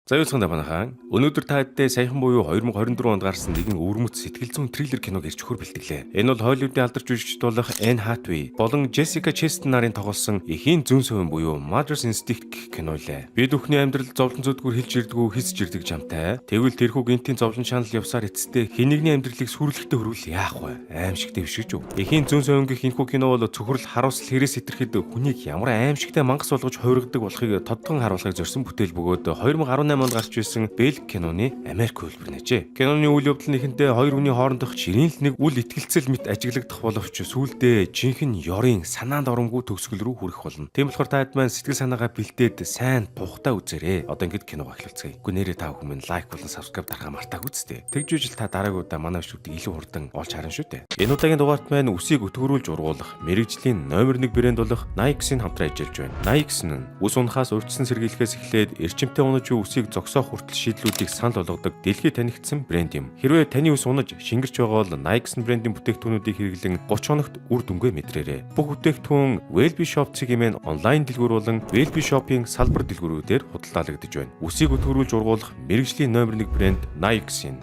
Заюулсан даваахан өнөөдөр та хэддээ саяхан буюу 2024 онд гарсан нэгэн өвөрмөц сэтгэл зүйн триллер киног ирж хөр бэлтгэлээ. Энэ бол Холливуудын алдарч жүжигчд болох Энн Хатвей болон Джессика Честен нарын тоглосон эхийн зүүн совин буюу Mother's Instinct гэх кино илээ. Бид бүхний амьдрал зовлон зүдгүүр хэлж ирдгүү хэсж ирдэг жамтай. Тэгвэл тэрхүү гинтийн зовлон шанал явсаар эцэстээ хинэгний амьдралыг сүрлэгтэй хөрвөл яах вэ? Аимшигтэй биш гэж юу? Эхийн зүүн совин гэх энэхүү кино бол цөхрөл харуулсал хэрэгс итерхэд хүнийг ямар аимшигтай мангас болгож хувиргадаг болохыг тодтон харуулахыг зорьсон бүтээл бөгөөд 2018 онд гарч ирсэн Бэлг киноны Америк хөлбөр нээжээ. Киноны үйл явдал нь эхэндээ хоёр хүний хоорондох жирийн л нэг үл итгэлцэл мэт ажиглагдах боловч сүүлдээ жинхэнэ ёрын санаанд оромгүй төгсгөл рүү хүрэх болно. Тийм болохоор та хэд маань сэтгэл санаагаа бэлдээд сайн тухтай үзээрэй. Одоо ингэж киног ахилцгаая. Үгүй нэрээ та бүхэн лайк болон subscribe дарахаа мартаагүй үсттэй. Тэгж үжил та дараагийн удаа манай шүтгийг илүү хурдан олж харна шүү дээ. Энэ удаагийн дугаарт маань үсийг өтгөрүүлж ургуулах мэрэгжлийн номер 1 брэнд болох Nike-ийн хамтран ажиллаж байна. Nike нь үс унахаас урьдчилан сэргийлэхээс эхлээд эрчимтэй унаж буй үсийг зогсоох хүртэл шийдлүүдийг санал болгодог дэлхийд танигдсан брэнд юм. Хэрвээ таны ус унаж шингэрч байгаа бол Nike брендийн бүтээгдэхүүнүүдийг хэрэглэн 30 хоногт үр дүнгээ мэдрээрэй. Бүх бүтээгдэхүүн Wellbe Shop цэгийн онлайн дэлгүүр болон Wellbe Shop-ийн салбар дэлгүүрүүдээр худалдаалагдаж байна. Үсийг өтгөрүүлж ургуулах мэрэгжлийн номер 1 брэнд Nike-ийн.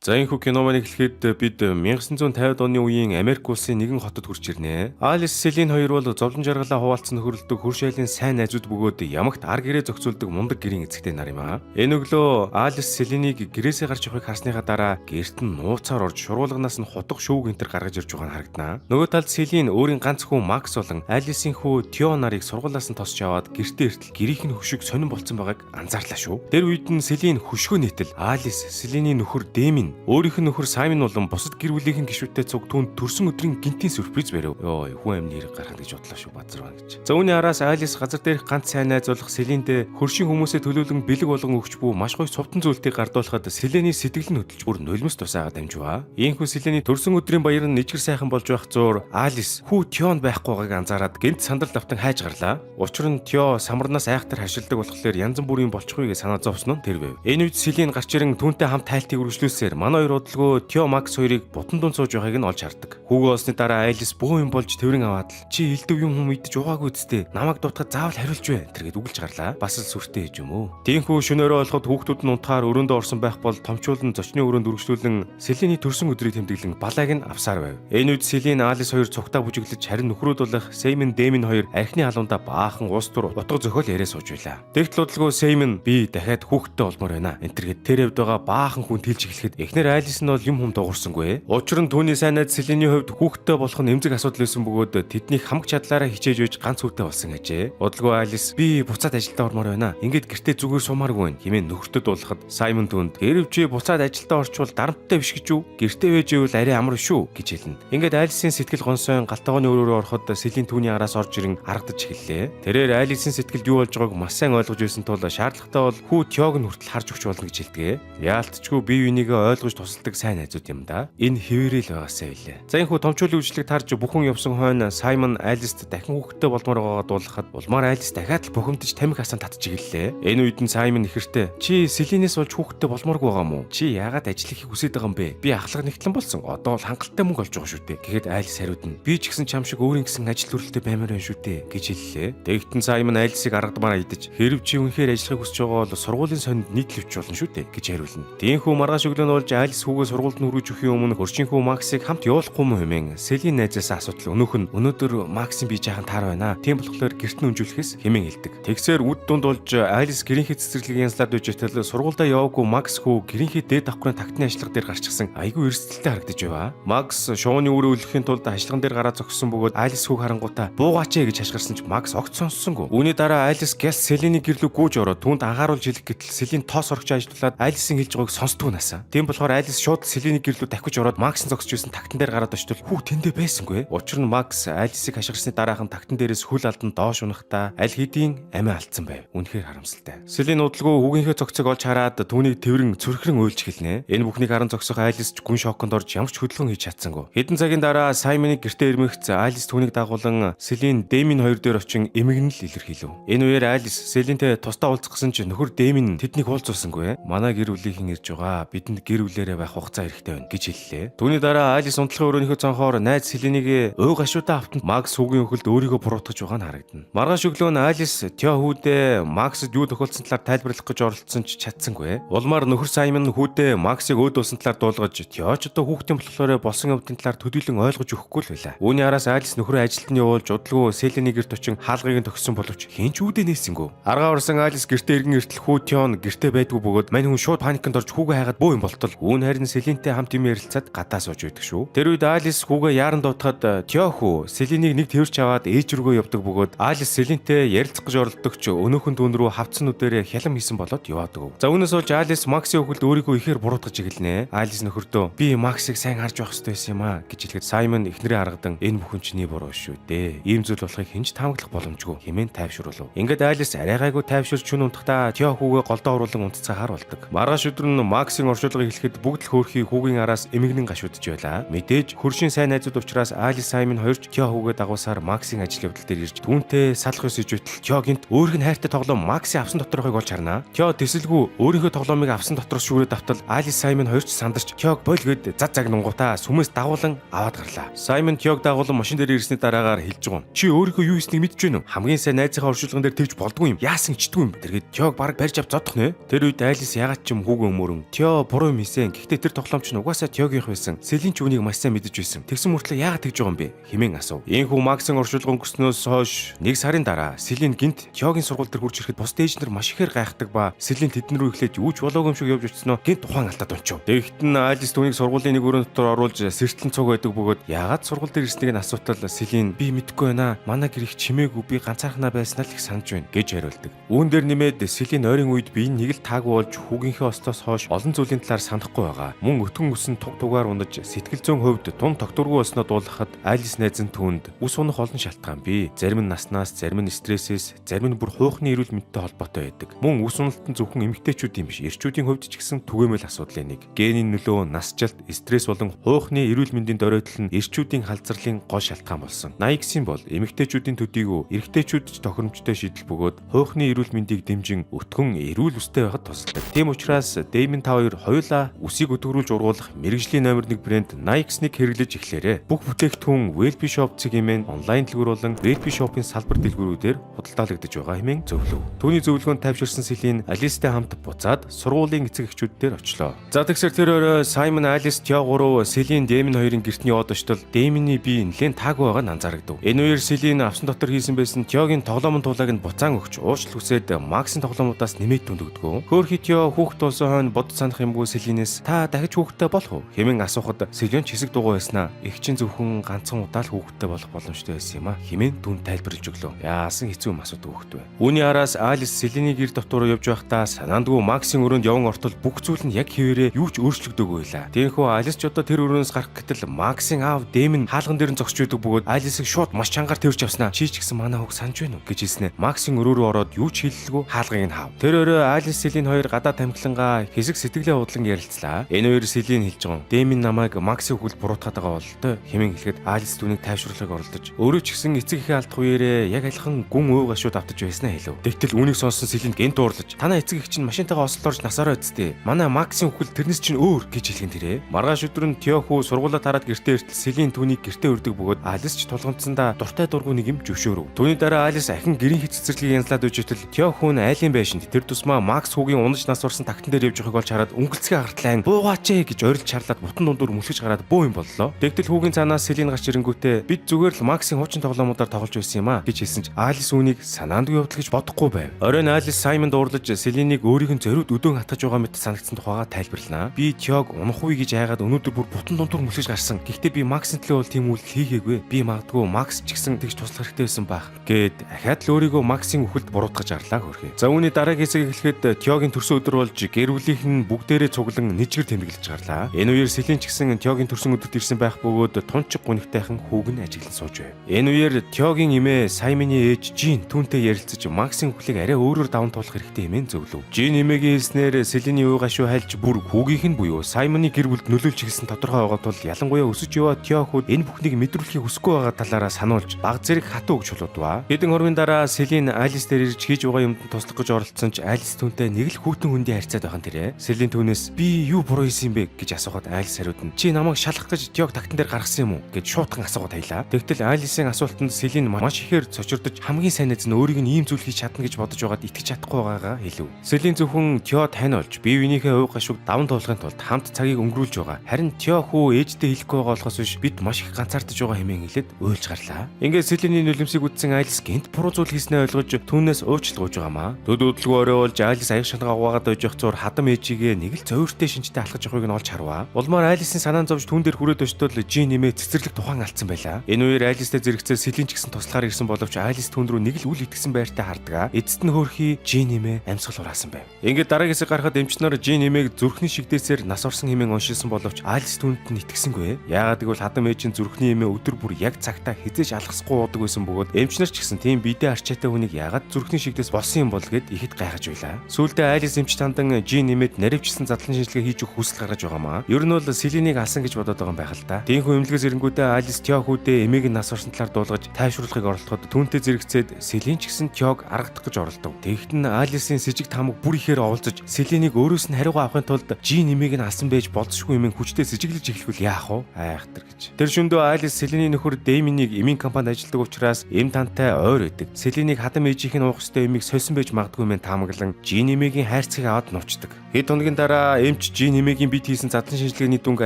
За энэ кино маань эхлэхэд бид 1950-ад оны үеийн Америк улсын нэгэн хотод хүрч ирнэ. Алис Селин хоёр бол зовлон жаргалаа хуваалцсан нөхөрлөдөг хөрш айлын сайн найзууд бөгөөд ямагт ар гэрээ зохицуулдаг мундаг гэрийн эзэгтэй нар юм аа. Энэ өглөө Алис Селинийг гэрээсээ гарч явахыг харсныхаа дараа гэрт нь нууцаар орж шургуулганаас нь хотго шүүг энтер гаргаж ирж байгаа нь харагдана. Нөгөө талд Селин өөрийн ганц хүү Макс болон Алисийн хүү Тио нарыг сургуулиас нь тосч аваад гэртээ иртэл гэрийнх нь хөшиг сонирн болцсон байгааг анзаарлаа шүү. Тэр үед нь Селин хөшгөө нийтэл Алис Селиний нөхөр Дэми өөрийнх нь нөхөр Саймон болон бусад гэр бүлийнхэн гишүүдтэй цуг түүнд төрсөн өдрийн гинтийн сюрприз барив. Йоо, хүн амны хэрэг гарах гэж бодлоо шүү базар байна гэж. За үүний араас Алис газар дээрх ганц сайн найз болох Селиндээ хөршийн хүмүүсээ төлөөлөн бэлэг болгон өгч буй маш гоё совтон зүйлтийг гардуулахад Селиний сэтгэл нь хөдөлж бүр нулимс тусаагаад дамживаа. Ийхүү Селиний төрсөн өдрийн баяр нь нэжгэр сайхан болж байх зуур Алис хүү Тион байхгүй байгааг анзаараад гинт сандрал давтан хайж гарлаа. Учир нь Тио самарнаас айхтар харшилдаг болохоор янз бүрийн болчихгүй гэж санаа зовсон нь тэр байв. Энэ үед Селин гарч ирэн түүнтэй хамт тайлтыг үргэлжлүүлсээр манай хоёр удалгүй Тио Макс хоёрыг бутан дунд сууж байгааг нь олж харддаг. Хүүгээ олсны дараа Алис бөө юм болж төврийн аваад л чи элдв юм мэдж угаагүй үсттэй намайг дутахад заавал хариулж бай тэргээд үгэлж гарлаа. Бас л сүртэй гэж юм уу. Тийхүү шөнөөрөө болоход хүүхдүүд нь унтахаар өрөөндөө орсон байх бол томчуулан зочны өрөөнд үргэлжлүүлэн Селиний төрсөн өдрийг тэмдэглэн балайг нь авсаар байв. Энэ үед Селин Алис хоёр цугтаа бүжиглэж харин нөхрүүд болох Сеймэн Дэми хоёр архины халуунда баахан ус тур утга зөхөөл яриа сууж байлаа. Тэгтэл удалгүй Сеймэн би дахиад хүүхдтэй болмоор байна. Энтергээд тэр хэвд байгаа баахан хүн тэлж эхлэхэд эхнэр Алис нь бол юм дуурсангүй. Учир нь түүний сайн найз Селиний хувьд хүүхдтэй болох нь эмзэг асуудал байсан бөгөөд тэднийг хамаг чадлаараа хичээж үйж ганц хүүтэй болсон гэжээ. Удалгүй Алис би буцаад ажилдаа ормоор байна. Ингээд гэртээ зүгээр сумааргүй хэмээн нөхөртөд дуулахад Саймон түүнд хэрвээ буцаад ажилдаа орчвол дарамттай биш гэж юу? Гэртээ байж ивэл арай амар шүү гэж хэлнэ. Ингээд Алисын сэтгэл гонсон галтгооны өрөөрөө ороход Селин түүний араас орж ирэн аргадаж эхэллээ. Тэрээр Алисын сэтгэлд юу болж байгааг маш сайн ойлгож байсан тул шаардлагатай бол хүү Тиог нь хүртэл харж өгч болно гэж хэлдэг. Яалтчгүй бие бинийгээ ойлгож тусалдаг сайн найзууд юм да. Энэ хэвээрэл байгаасаа илээ. За энэ хүү томчуулын үйлчлэг тарж бүхэн явсан хойно Саймон Алист дахин хүүхдтэй болмоор байгааг дуулахад улмаар Алис дахиад л бухимдаж тамхи хасан татж игэллээ. Энэ үед нь Саймон ихэртэй чи Селинээс болж хүүхдтэй болмооргүй байгаа мó? Чи яагаад ажиллахыг хүсэж байгаа юм бэ? Би ахлах нэгтлэн болсон. Одоо л хангалттай мөнгө олж байгаа шүү дээ. Тэгэхэд Алис хариудна. Би ч гэсэн чам шиг өөрийн гэсэн ажил төрөлтэй баймаар байна шүү дээ гэж хэллээ. Тэгтэн Саймон Алисыг аргадмаар идэж хэрв чи үнэхээр ажиллахыг хүсэж байгаа бол сургуулийн сонинд нийтлэвч болно шүү дээ гэж хариулна. Тийхүү маргааш өглөө нь болж Алис хүүгээ сургуульд нь хүргэж өхийн өмнө хөрчинхүү Максыг хамт явуулахгүй мөн хэмээн Селин найзаас асуудал өнөөх нь өнөөдөр Максын бие жаахан таар байна. Тийм болохоор гэрт нь өнжүүлэхээс хэмээн хэлдэг. Тэгсээр үд дунд болж Алис гэрийнхээ цэцэрлэгийн янзлаад үжитэл сургуульдаа яваагүй Макс хүү гэрийнхээ дээд давхрын тактны ажиллага дээр гарчихсан айгүй эрсдэлтэй харагдаж байва. Макс шууны өрөө өлөхийн тулд ажиллаган дээр гараа зогссон бөгөөд Алис хүүг харангуутаа буугаач гэж хашгирсан ч Макс огт сонссонгүй. Үүний дараа Алис гяс Селиний гэрлүү гүйж ороод түүнд анхааруулж хэлэх гэтэл Селин тоос орогч ажиллуулад Алисын хэлж байгааг сонсдгүй насаа. Тийм болохоор Алис шууд Селиний гэрлүү дахиж ороод Максын зогсож байсан тактан дээр гараад очтол хүүг тэндээ байсангүй. Учир нь Макс Алисыг хашгирсны дараахан тактан дээрээс хөл алдан доош унахтаа аль хэдийн амиа алдсан байв. Үнэхээр харамсалтай. Селин удалгүй хүүгийнхээ цогцыг олж хараад түүнийг тэрэн цөрхрэн уйлж эхэлнэ. Энэ бүхнийг харан зогсох Алис ч гүн шоконд орж ямар ч хөдөлгөөн хийж чадсангүй. Хэдэн цагийн дараа Саймоныг гэртээ ирмэгц Алис түүнийг дагуулan Селин Дэми хоёр дээр очин эмгэнэл илэрхийлв. Энэ үеэр Алис Селинтэй тусдаа уулзах гэсэн чинь нөхөр Дэми тэднийг уулзуулсангүй. Манай гэр бүлийнхэн ирж байгаа. Бидэнд гэр гэр бүлээрээ байх хугацаа хэрэгтэй байна гэж хэллээ. Түүний дараа Алис унтлагын өрөөнийхөө цонхоор найз Селенийг өө гашуудаа автанд Макс хүүгийн өхөлд өөрийгөө буруутгаж байгаа нь харагдана. Маргааш өглөө нь Алис Тео хүүдээ Максд юу тохиолдсон талаар тайлбарлах гэж оролцсон ч чадсангүй. Улмаар нөхөр Саймон хүүдээ Максыг өөдөөсөн талаар дуулгаж Тео ч одоо хүүхдийн болохоор болсон явдлын талаар төдийлөн ойлгож өгөхгүй л байлаа. Үүний араас Алис нөхрөө ажилд нь явуулж удалгүй Селений гэрт очин хаалгыг төгссөн боловч хинч үүдээ нээсэнгүү. Аргаа орсон Алис гэртээ иргэн иртэл хүү Теон гэртээ байдгүй бөгөөд мань хүн шууд паникнд орж хүүгээ хайгаад бөө юм болтол үүн харин Селентэй хамт юм ярилцаад гадаа сууж байдаг шүү. Тэр үед Алис хүүгээ яаран дуутахад Тео хүү Селенийг нэг тэрч аваад ээж рүүгээ явдаг бөгөөд Алис Селентэй ярилцах гэж оролддог ч өнөөхөн дүүн рүү хавцсан нүдэрээ хялам хийсэн болоод яваадаг. За үүнээс болж Алис Максийн өхөлд өөрийгөө ихээр буруутгаж игэлнэ. Алис нөхөртөө би Максыг сайн харж байх хэрэгтэй байсан юм аа гэж хэлэхэд Саймон эхнэрээ харгадан энэ бүхэн чиний буруу шүү дээ. Ийм зүйл болохыг хэн ч таамаглах боломжгүй хэмээн тайвшруулв. Ингээд Алис арай гайгүй тайвширч чүн унтахдаа Тео хүүгээ голдоо оруулан унтцахаар болдог. Маргааш өдөр нь Максийн оршуулгыг хэлэхэд бүгд л хөөрхий хүүгийн араас эмгэнэн гашуудж байлаа. Мэдээж хөршийн сайн найзууд учраас Алис Саймон хоёрч Тео хүүгээ дагуулсаар Максийн ажил явдал дээр ирж түүнтэй салах ёс ижүүтэл Тео гинт өөрийнх нь хайртай тоглоом Максийн авсан доторхойг олж харнаа. Тео тэсэлгүй өөрийнхөө тоглоомыг авсан дотроос шүүрээд автал Алис Саймон хоёрч сандарч Теог бойлгээд зад цаг нунгуудаа сүмээс дагуулan аваад гарлаа. Саймон Теог дагуулan машин дээр ирсний дараагаар хэлж байгаа юм. Чи өөрийнхөө юу хийснийг мэдэж байна уу? Хамгийн сайн найзынхаа оршуулган дээр тэгж болдгүй юм. Яасан ичдгүй юм. Тэргээд Теог баг барьж авч зодох нэ. Тэр үед Алис ягаад ч юм хүүгээ өмөрөн Тео буруу юм хийсэн. Гэхдээ тэр тоглоомч нь угаасаа Теогийнх байсан. Селин ч үүнийг маш сайн мэдэж байсан. Тэгсэн мөртлөө ягаад тэгж байгаа юм бэ? Хэмээн асуув. Ийхүү Максийн оршуулган өнгөрснөөс хойш нэг сарын дараа Селин гинт Теогийн сургууль дээр хурж ирэхэд бус ээж нар маш ихээр гайхдаг ба Селин тэдэн рүү эхлээд юу ч болоогүй юм шиг явж очсноо гинт ухаан алдаад ончов. Тэгэхдээ Алис түүнийг сургуулийн нэг өрөөнд дотор оруулж сэртлэн цуг байдаг бөгөөд ягаад сургууль дээр ирснийг нь асуутал Селин би мэдэхгүй байна. Манай гэр их чимээгүй би ганцаархнаа байснаа л их санаж байна гэж хариулдаг. Үүн дээр нэмээд Селин ойрын үед би нэг л таагүй болж хүүгийнхээ остоос хойш олон зүйлийн талаар санахгүй байгаа. Мөн өтгөн өсөн туг тугаар унаж сэтгэл зүйн хувьд тун тогтургүй болсноо дуулахад Алис найз нь түүнд ус унах олон шалтгаан бий. Зарим нь наснаас, зарим нь стрессээс, зарим нь бүр хуухны эрүүл мэндтэй холбоотой байдаг. Мөн ус уналт нь зөвхөн эмэгтэйчүүдийн биш, эрчүүдийн хувьд ч гэсэн түгээмэл асуудлын нэг. Генийн нөлөө, насжилт, стресс болон хуухны эрүүл мэндийн дөрөйтөл нь эрчүүдийн халдварлын гол шалтгаан болсон. Наиксин бол эмэгтэйчүүдийн төдийгүй эрэгтэйчүүд ч тохиромжтой шийдэл бөгөөд хуухны эрүүл мэндийг дэмжин өтгөн эрүүл өстэй байхад тусалдаг. Тийм учраас Дэймон та хоёр хоёулаа үсийг өтгөрүүлж ургуулах мэрэгжлийн номер 1 брэнд Nike-ыг хэрэглэж эхлээрэй. Бүх бүтээгдэхүүн Wellbe Shop цэгийн онлайн дэлгүүр болон Wellbe Shop-ын салбар дэлгүүрүүдээр худалдаалагдаж байгаа хэмээн зөвлөв. Түүний зөвлөгөөнд тайвширсан Селин Алистай хамт буцаад сургуулийн эцэг эхчүүд дээр очлоо. За тэгсэр тэр орой Саймон, Алис, Тео гурав Селин, Дэймон хоёрын гэртний од очтол Дэймоны бие нэлээд таагүй байгаа нь анзаарагдав. Энэ үеэр Селин авсан дотор хийсэн байсан Теогийн тоглоомын туулайг нь буцаан өгч уучлал хүсээд Максийн тоглоомудаас нэмээд түндөгдгөө. Хөөхий Тео хүүхд тулсан хойно бод санах юмгүй Селинээс та дахиж хүүхдтэй болох уу хэмээн асуухад Селин ч хэсэг дугуй байснаа. Их чинь зөвхөн ганцхан удаа л хүүхдтэй болох боломжтой байсан юм а хэмээн түн тайлбарлаж өглөө. Яасан хэцүү юм асуудаг хүүхд вэ. Үүний араас Алис Селиний гэр дотор явж байхдаа санаандгүй Максийн өрөөнд явсан ортол бүх зүйл нь яг хэвээрээ юу ч өөрчлөгдөөгүй байлаа. Тиймээс Алис ч одоо тэр өрөөнөөс гарах гэтэл Максийн аав Дэймон хаалган дээр нь зогсож байдаг бөгөөд Алисыг шууд маш чангаар тэрч авснаа. Чи ч гэсэн манай хүүг санаж байна уу гэж хэлснэ. Максийн өрөө рүү ороод юу ч хэллэггүй хаалгыг нь хаав. Тэр өрөө Алис Селин хоёр гадаа тамхилангаа хэсэг сэтгэлээ удлан ярилцлаа. Энэ хоёр Селин хэлж байгаа. Дэймон намайг Максийн хөл буруутгаад байгаа бол тоо хэмээн хэлэхэд Алис түүнийг тайвшруулахыг оролдож өөрөө ч гэсэн эцэг эхийн алдах үеэрээ яг адилхан гүн өө гашууд автаж байснаа хэлв. Тэгтэл үүнийг сонсон Селин гэнт уурлаж танаа эцэг эх чинь машинтайгаа ослоорж насаараа үсттэй. Манай Максийн хөл тэрнээс чинь өөр гэж хэлгэн тэрэ. Маргааш өдөр нь Тео хүү сургуулаа тараад гэртээ иртэл Селин түүнийг гэртээ өрдөг бөгөөд Алис ч тулгамдсандаа дуртай дургүй нэг юм зөвшөөрөв. Түүний дараа Алис ахин гэрийн хэц цэцэрлэгийг янзлаад үжитэл Тео хүү нь айлын байшинд тэр тусмаа Макс хүүгийн унаж нас орсон тагтан дээр явж байгааг олж хараад өнгөлцгөө гартлаа буугаач ээ гэж орилж шаарлаад бутан дундуур мүлгэж гараад бөө юм боллоо. Тэгтэл хүүгийн цаанаас Селин гарч ирэнгүүтээ бид зүгээр л Максийн хуучин тоглоомудаар тоглож байсан юм а гэж хэлсэн ч Алис үүнийг санаандгүй явдал гэж бодохгүй байв. Оройн Алис Саймонд уурлаж Селинийг өөрийнх нь зориуд өдөөн хатгаж байгаа мэт санагдсан тухайга тайлбарлана. Би Теог унах уу гэж айгаад өнөөдөр бүр бутан дундуур мүлгэж гарсан. Гэхдээ би Максийн төлөө бол тийм үйл хийгээгүй. Би магадгүй Макс ч гэсэн тэгж туслах хэрэгтэй байсан байх гэд ахаад л өөрийгөө Максийн үхэлд буруутгаж арлаа хөрхий. За үүний дараагийн хэсэг эхлэхэд Теогийн төрсөн өдөр болж гэр бүлийнх нь бүгдээрээ цуглан нэжгэр тэмдэглэж гарлаа. Энэ үеэр Селин ч гэсэн Теогийн төрсөн өдөрт ирсэн байх бөгөөд тунчиг гунигтайхан хүүг нь ажиглан сууж байв. Энэ үеэр Теогийн эмээ Саймоны ээж Жин түүнтэй ярилцаж Максийн үхлийг арай өөрөөр даван туулах хэрэгтэй хэмээн зөвлөв. Жин эмээгийн хэлснээр Селиний уу гашуу хайлж бүр хүүгийнх нь буюу Саймоны гэр бүлд нөлөөлж эхэлсэн тодорхой байгаа тул ялангуяа өсөж яваа Тео хүүд энэ бүхнийг мэдрүүлэхийг хүсэхгүй байгаа талаараа сануулж баг зэрэг хатуу өгч чулуудва. Хэдэн хорвын дараа Селин Алис дээр ирж хийж байгаа юмд туслах гэж оролцсон ч Алис түүнтэй нэг л хүүтэн хүндий харьцаад байгаа нь тэрэ. Селин түүнээс би Би юу буруу хийсэн юм бэ гэж асуухад Алис хариудна. Чи намайг шалгах гэж Тёг тагтан дээр гаргасан юм уу гэж шуудхан асуугаад таялаа. Тэгтэл Алисын асуултанд Селин маш ихээр цочирдож хамгийн сайн найз нь өөрийг нь ийм зүйл хийж чадна гэж бодож байгаад итгэж чадахгүй байгаагаа хэлв. Селин зөвхөн Тё тань олж бие биенийхээ уй гашууг даван туулахын тулд хамт цагийг өнгөрүүлж байгаа. Харин Тё хүү ээжтэй хэлэхгүй байгаа болохоос биш бид маш их ганцаардаж байгаа хэмээн хэлээд уйлж гарлаа. Ингээд Селиний нулимсыг үтсэн Алис гинт буруу зүйл хийснээ ойлгож түүнээс уучлалгууж байгаамаа. Дүүдүүдэлгүй оройволж Алис аяг шалгаа угаагаад ойж явах зур хадам ээжигээ нэг л зөөртэй шинжтэй алхаж явахыг нь олж харваа. Улмаар Алисын санаан зовж түүн дээр хүрээд очтол Жин нэмээ цэцэрлэг тухайн алдсан байлаа. Энэ үеэр Алистэй зэрэгцээ Селин ч гэсэн туслахаар ирсэн боловч Алис түүн рүү нэг л үл итгэсэн байртай хардгаа. Эцэст нь хөөрхий Жин нэмээ амьсгал хураасан байв. Ингээд дараагийн хэсэг гарахад эмчнэр Жин нэмээг зүрхний шигдээсээр нас орсон хэмээн уншилсан боловч Алис түүнд нь итгэсэнгүй. Яагаад гэвэл хадам ээжийн зүрхний эмээ өдөр бүр яг цагтаа хизээж алхасгүй уудаг байсан бөгөөд эмчнэр ч гэсэн тийм биедээ арчаатай хүнийг яагаад зүрхний шигдээс болсон юм бол гэд ихэд гайхаж байлаа. Сүүлдээ Алис эмч тандан Жин нэмэд наривчсан задлан шинжилгээ хийж өгөх хүсэл гаргаж байгаамаа. Ер нь бол Селинийг алсан гэж бодоод байгаа юм байх л да. Тиймгүй эмнэлгээс ирэнгүүтээ Алис Тёхүүдээ эмээг нь нас орсон талаар дуулгаж тайвшруулахыг оролдоход түүнтэй зэрэгцээд Селин ч гэсэн Тёг аргадах гэж оролдов. Тэгэхэд нь Алисын с ิจ г тамаг бүр ихээр оволцож Селинийг өөрөөс нь хариугаа авахын тулд Жин эмээг нь алсан байж болзошгүй эмээн хүчтэй сэжиглэж эхлэвэл яах вэ? Айхтар гэж. Тэр шөндөө Алис Селиний нөхөр Дэйминийг эмийн компанид ажилладаг учраас эм тантай ойр байдаг. Селинийг хадам ээжийнх нь уух ёстой эмийг сойсон байж магадгүй мэн таамаглан Жин эмээгийн хайрцгийг аваад нуучдаг. Хэд хоногийн дараа эмч Жин эмээгийн бит хийсэн задлан шинжилгээний дүнг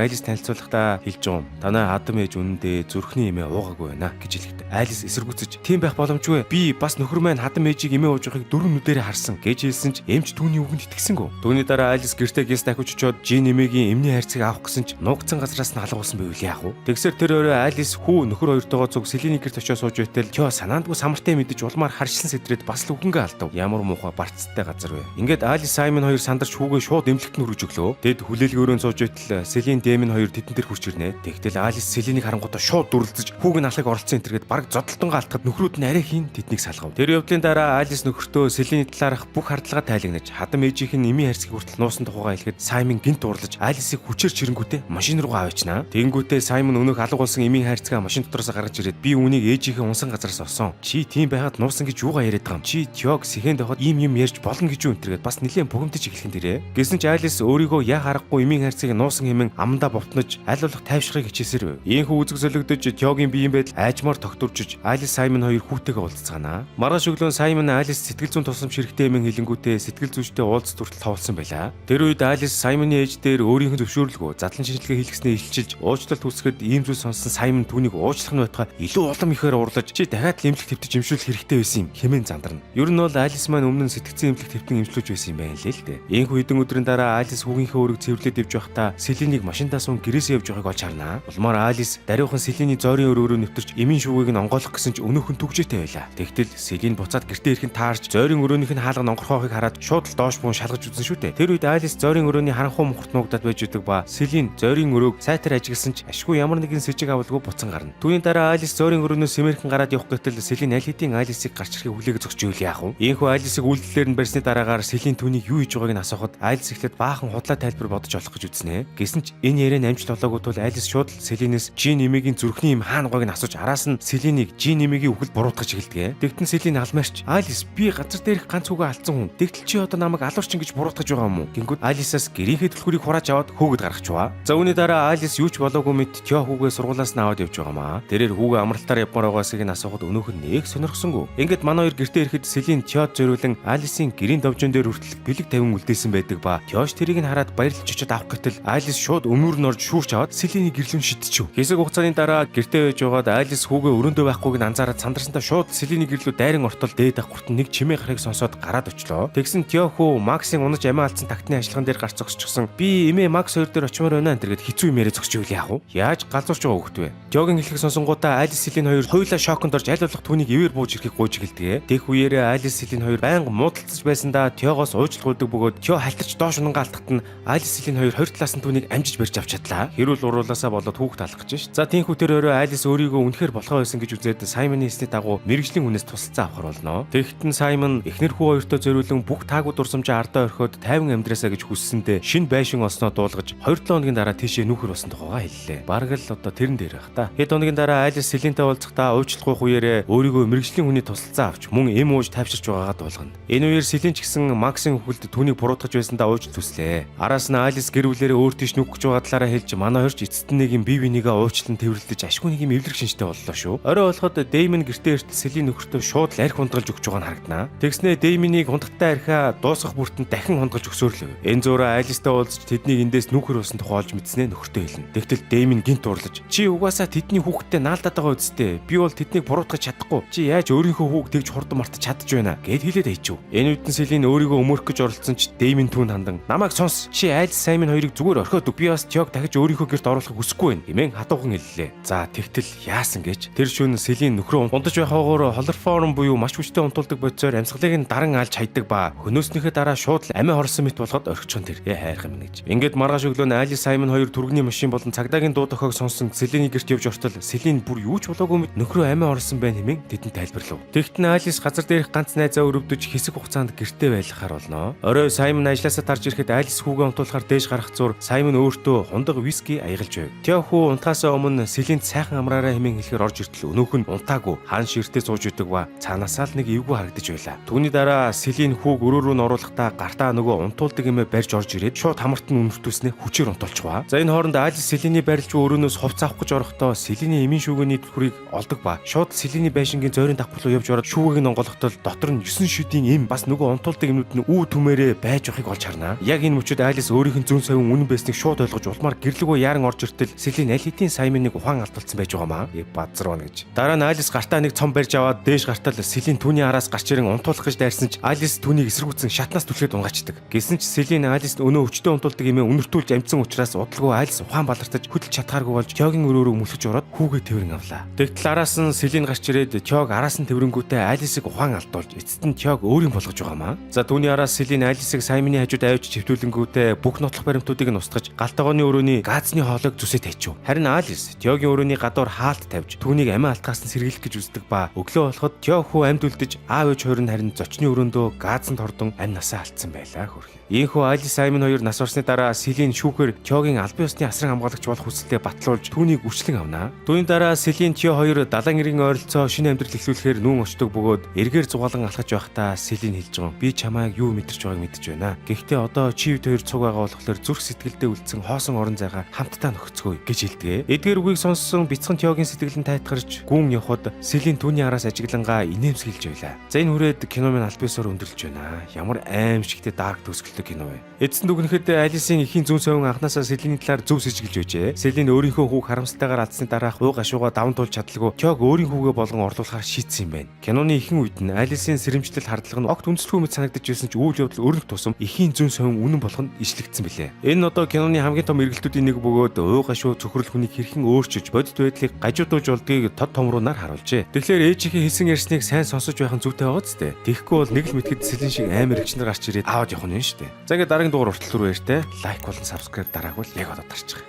Алис танилцуулахдаа хэлж байгаа юм. Танай хадам ээж үнэндээ зүрхний эмээ уугаагүй байна гэж хэлэхдээ Алис эсэргүүцэж тийм байх боломжгүй. Би бас нөхөр маань хадам ээжийг эмээ ууж байгааг дөрөв нүдэрээ харсан гэж хэлсэн ч эмч түүний үгэнд итгэсэнгүй. Түүний дараа Алис гэртээ гис дахиж очиод Жин эмээгийн эмний хайрцгийг авах гэсэн ч нуугдсан газраас нь халгуулсан байвал яах вэ? Тэгсэр тэр өрөө Алис хүү нөхөр хоёртойгоо зүг Селиний гэрт очиж сууж байтал Тё санаандгүй самартай мэдэж улмаар харшлан сэтрээд бас л үгэнгээ алдав. Ямар муухай барцтай газар вэ? Ингээд Алис Саймон хоёр сандарч хүүгээ шууд эмнэлэгт нь хүргэж өглөө. Тэд хүлээлгөөрөө сууж байтал Селин Дэймин хоёр тэдэн дээр хурж ирнэ. Тэгтэл Алис Селинийг харангуйдаа шууд дүрлзэж хүүг нь алхахыг оролцсон энтергээд баг зодтолтонгаа алдахад нөхрүүд нь арай хийн тэднийг салгав. Тэр явдлын дараа Алис нөхөртөө Селиний талаарх бүх хардлага тайлагнаж хадам ээжийнх нь эмийн хайрцгийг хүртэл нуусан тухайгаа хэлэхэд Саймон гинт урлаж Алисыг хүчээр чирэнгүүтээ машин руугаа аваачнаа. Тэнгүүтээ Саймон өнөөх алга болсон эмийн хайрцгаа машин дотроос гаргаж ирээд би үүнийг ээжийнхээ унсан газараас олсон. Чи тийм байхад нуусан гэж юугаа яриад байгаа юм? Чи Тёг сэхэнд байхад ийм юм ярьж болно гэж юу энтергээд бас нэлээд бухимдаж эхлэхэн дээрээ. Гэсэн ч Алис өөрийгөө яа харахгүй эмийн хайрцгийг нуусан хэмээн амдаа бовтнож аль болох тайвшрахыг хичээсээр байв. Ийхүү үзэг солигдож Тёгийн биеийн байдал айжмаар тогтворчж Алис Саймон хоёр хүүтэйгээ уулзцаана. Маргааш өглөө Саймон Алис сэтгэл зүйн тусламж хэрэгтэй хэмээн хэлэнгүүтээ сэтгэл зүйчтэй уулз хүртэл товолсон байлаа. Тэр үед Алис Саймоны ээж дээр өөрийнх нь зөвшөөрлөгөө задлан шинжилгээ хийлгэснээ илчилж уучлалт хүсгэд ийм зүйл сонсон Саймон түүнийг уучлах нь байтугай илүү улам ихээр урлаж чи дахиад л эмнэлэг твтэж эмшүүлэх хэрэгтэй байсан юм хэмээн зандарна. Ер нь бол Алис маань өмнө нь сэтгцэн эмнэлэг твтэн эмшлүүлж байсан юм байна лээ л дээ. Ийхүү хэдэн өдрийн дараа Алис хүүгийнхээ өрөг цэвэрлээд явж байхдаа Селинийг машиндаа суун гэрээсээ явж байгааг олж харнаа. Улмаар Алис даруйхан Селиний зойрын өрөөрөө нэвтэрч эмийн шүүгийг нь онгойлгох гэсэн ч өнөөхөн түгжээтэй байлаа. Тэгтэл Селин буцаад гэртээ ирэхэд таарч зойрын өрөөнийх нь хаалга онгорхоохыг хараад шууд л доош буун шалгаж үзсэн шүү дээ. Тэр үед Алис зойрын өрөөний харанхуй мухарт нуугдаад байж идэг ба Селин зойрын өрөөг сайтар ажигласан ч ашгүй ямар нэгэн с ิจ г авалгүй буцан гарна. Түүний дараа Алис зойрын өрөөнөөс сэмэрхэн гараад явах гэтэл Селин аль хэдийн Алисыг гарч ирэхийг хүлээгэж зогсож ивэл яах вэ? Ийхүү Алисыг үйлдэлээр нь барьсны дараагаар Селин түүнийг юу хийж байгааг нь асуухад Алис эхлээд баахан худлаа тайлбар бодож олох гэж үзнэ. Гэсэн ч энэ яриа амжилт олоогүй тул Алис шууд Селинээс Жин эмээгийн зүрхний юм хаана байгааг нь асууж араас нь Селинийг Жин эмээгийн үхэл буруутгаж эхэлдэг. Тэгтэн Селин алмаарч Алис би газар дээрх ганц хүүгээ алдсан хүн. Тэгтэл чи одоо намайг алуурчин гэж буруутгаж байгаа юм уу? Гингүүд Алисаас гэрийнхээ түлхүүрийг хурааж аваад хөөгд гаргачихваа. За үүний дараа Алис юу ч болоогүй мэт Тё хүүгээ сургуулаас нь аваад явж байгаамаа. Тэрээр хүүгээ амралтаар явмаар байгаасыг нь асуухад өнөөх нь нэг сонирхсонгүй. Ингээд манай хоёр гэртээ ирэхэд Селин Тёд зориулан Алисын гэрийн давжин дээр хүртэл бэлэг тавин үлдээсэн байдаг ба Тёш тэрийг нь хараад баярлж очиод авах гэтэл Алис шууд өмнөр нь орж шүүрч аваад Селиний гэрлүүн шидчихв. Хэсэг хугацааны дараа гэртээ байж байгаад Алис хүүгээ өрөөндөө байхгүйг нь анзаараад сандарсантаа шууд Селиний гэрлүү дайран ортол дээд авахгүйт нэг чимээ гарахыг сонсоод гараад очлоо. Тэгсэн Тё хүү Максийн унаж амиа алдсан тагтны ажиллагаан дээр гарч зогсчихсон. Би эмээ Макс хоёр дээр очимоор байна энэ гэд хэцүү юмэрээ зогсож ивэл яах вэ? Яаж галзуурч байгаа хөхт вэ? Тёгийн хэлхийг сонсонгуудаа Алис Селин хоёр хоёулаа шоконд орж аль болох түүнийг ивэр бууж ирэхийг гуйж эхэлдэг. Тэгх үеэрээ Алис Селин хоёр байнга муудалцаж байсандаа Тёгоос уучлалгүйдэг бөгөөд Тё халтарч доош унангаа алдахад нь Алис Селин хоёр хоёр талаас нь түүнийг амжиж барьж авч чадлаа. Хэрүүл уруулаасаа болоод хүүхд алах гэж ш. За тийхүү тэр өөрөө Алис өөрийгөө үнэхээр болохоо байсан гэж үзээд Саймоны эсний дагуу мэрэгжлийн хүнээс тусалцаа авахар болно. Тэгэхдээ Саймон эхнэр хүү хоёртой зориулан бүх таагүй дурсамжаа ардаа орхиод 50 амьдраасаа гэж хүссэндээ шинэ байшин олсноо дуулгаж 2-7 хоногийн дараа тийшээ нүүхэр болсон тухайга хэллээ. Бараг л одоо тэрэн дээр байх та. Хэд хоногийн дараа Алис Селинтэй уулзахдаа уучлахгүй үеэрээ өөрийгөө мэрэгжлийн хүний тусалцаа авч мөн эм ууж тавьширч байгаагаа дуулгана. Энэ үеэр Селин ч гэсэн Максийн хөлд түүнийг буруутгаж байсандаа уучлал хүслээ. Араас нь Алис гэр бүлээрээ өөр тийш нүх гэж байгаа талаараа хэлж манай хоёрч эцэст нь нэг юм бие бинийгээ уучлан тэвэрлэж ашгүй нэг юм эвлэг шинжтэй боллоо шүү. Орой болоход Дэймон гэртээ иртэл Селин нөхөртөө шууд л арх хунтгалж өгч байгаа нь харагданаа. Тэгснээ Дэймонийг хундагтай архиа дуусгах бүртэн дахин хунтгалж өгсөөр л. Энэ зөөрөө Алистай уулзч тэднийг эндээс нүхэр усан тухайлж мэдснээ нөхөртөө хэлнэ. Тэгтэл Дэймон гинт урлаж чи угаасаа тэдний хүүхэдтэй наалдаад байгаа үсттэй. Би бол тэднийг буруутгах чадахгүй. Чи яаж өөрийнхөө хүүг тэгж хурдан мартаж чадж байна гэд хэлээд айчив. Энэ үед нь Селин өөрийгөө өмөрөх гэж оролцсон ч Дэймон түүнд хандан намайг сонс. Чи Алис Саймон хоёрыг зүгээр орхиод би бас Тёг дахиж өөрийнхөө гэрт оруулахыг хүсэхгүй байна хэмээн хатуухан хэллээ. За тэгтэл яасан гэж тэр шөнө Селин нөхрөө унтаж байхаагаар холорформ буюу маш хүчтэй унтуулдаг бодисоор амьсгалыг нь даран алж хайдаг ба хөнөөснийхээ дараа шууд л амиа хорсон мэт болгоод орхичихон тэр хайрах юм гэж. Ингээд маргааш өглөө нь Алис Саймон хоёр түргэний машин болон цагдаагийн дуу дохойг сонсон Селиний гэрт явж ортол Селин бүр юу ч болоогүй мэт нөхрөө амиа орсон байна хэмээн тэдэнд тайлбарлав. Тэгтэн Алис газар дээрх ганц найзаа өрөвдөж хэсэг хугацаанд гэртээ байлгахаар болно. Орой Саймон ажлаасаа тарж ирэхэд Алис хүүгээ унтуулахаар дээж гарах зур Саймон өөртөө хундаг виски аягалж байв. Тёхүү унтахаас өмнө Селинд сайхан амраараа хэмээн хэлэхээр орж иртэл өнөөх нь унтаагүй хан ширтээ сууж идэг ба цаанаасаа л нэг эвгүй харагдаж байлаа. Түүний дараа Селин хүүг өрөө рүү н оруулахдаа гартаа нөгөө унтуулдаг юмээ барьж орж ирээд шууд хамарт нь үнэртүүлснээ хүчээр унтуулчихваа. За энэ хооронд Алис Селиний барилж өрөөнөөс хувц авах гэж орохдоо Селиний эмийн шүүгээний түлхрийг олдог ба шууд Селиний байшингийн зойрын давхар руу явж ороод шүүгээг нь онгологтол дотор нь 9 шидийн эм бас нөгөө унтуулдаг юмнууд нь үү түмээрээ байж явахыг олж харнаа. Яг энэ мөчөд Алис өөрийнх нь зүүн совин үнэн байсныг шууд ойлгож улмаар гэрлэгөө яаран орж иртэл Селин аль хэдийн Саймоныг ухаан алдуулсан байж байгаамаа. Базруу гэж. Дараа нь Алис гартаа нэг цом барьж аваад дээш гартал Селин түүний араас гарч ирэн унтуулах гэж дайрсан ч Алис түүнийг эсэргүүцэн шатнаас түлхээд унгаачдаг. Гэсэн ч Селин Алис өнөө өчтөө унтуулдаг юмээ үнэртүүлж амжсан учраас удалгүй Алис ухаан балартаж хөдөлж чадхааргүй болж Тёгийн өрөөрөө мөлхөж ороод хүүгээ тэрэн авлаа. Тэгтэл араас нь Селин гарч ирээд Тёг араас нь тэврэнгүүтээ Алисыг ухаан алдуулж эцэст нь Тёг өөрийн болгож байгаамаа. За түүний араас Селин Алисыг Саймоны хажууд авч чивтүүлэнгүүтээ бүх нотлох баримтуудыг нь устгаж галтгооны өрөөний газны хоолойг зүсэд тавьчив. Харин Алис Тёгийн өрөөний гадуур хаалт тавьж түүнийг амиа алтгаас нь сэргийлэх гэж үздэг ба өглөө болоход Тёг хүү амьд үлдэж аав ээж хоёр нь харин зочны өрөөндөө газанд хордон амь насаа алдсан байлаа хөрх. Ийхүү Алис Саймон хоёр нас орсны дараа Селин шүүхээр Тёгийн албан ёсны асран хамгаалагч болох хүсэлтэд батлуулж түүнийг үрчлэн авнаа. Түүний дараа Селин Тё хоёр далайн эргийн ойролцоо шинэ амьдрал эхлүүлэхээр нүүн очдог бөгөөд эргээр зугаалan алхаж байхдаа Селин хэлж байгаа. Би чамайг юу мэдэрч байгааг мэдэж байна. Гэхдээ одоо чи хоёр цуг байгаа болохоор зүрх сэтгэлдээ үлдсэн хоосон орон зайгаа хамтдаа нөхцгөөе гэж хэлдэг. Эдгээр үгийг сонссон бяцхан Тёгийн сэтгэлэн тайтгарч гүн явхад Селин түүний араас ажиглангаа инээмсэглэж байлаа. За энэ хүрээд кино минь аль биесээр өндөрлөж байна. Ямар аимшигтэй дарк төсгөлтэй кино вэ. Эцэст дүгнэхэд Алисын эхийн зүүн совин анханасаа Селиний талаар зөв сэжиглэж байжээ. Селин өөрийнхөө хүүг харамсалтайгаар алдсны дараа хуу гашууга даван туулж чадлагүй Тёг өөрийн хүүгээ болгон орлуулахаар шийдсэн юм байна. Киноны ихэнх үед нь Алисын сэрэмжлэл хардлага нь огт үндэслэхгүй мэт санагдаж байсан ч үйл явдал өрнөх тусам эхийн зүүн совин үнэн болох нь ишлэгдсэн билээ. Энэ нь одоо киноны хамгийн том эргэлтүүдийн нэг бөгөөд уу гашуу цөхрөл хүнийг хэрхэн өөрчилж бодит байдлыг гажуудуулж болдгийг тод томруулнаар харуулжээ. Тэгэхээр ээжийнхээ хэлсэн ярьсныг сайн сонсож байх нь зүйтэй байгаа зү. Тэгэхгүй бол нэг л мэтгэд Селин шиг амар эгчнэр гарч ирээд аваад явах нь шүү дээ. За ингээд дараагийн дугаар уртл руу ярьтаа лайк болон subscribe дараагүй яг одоо тарчих.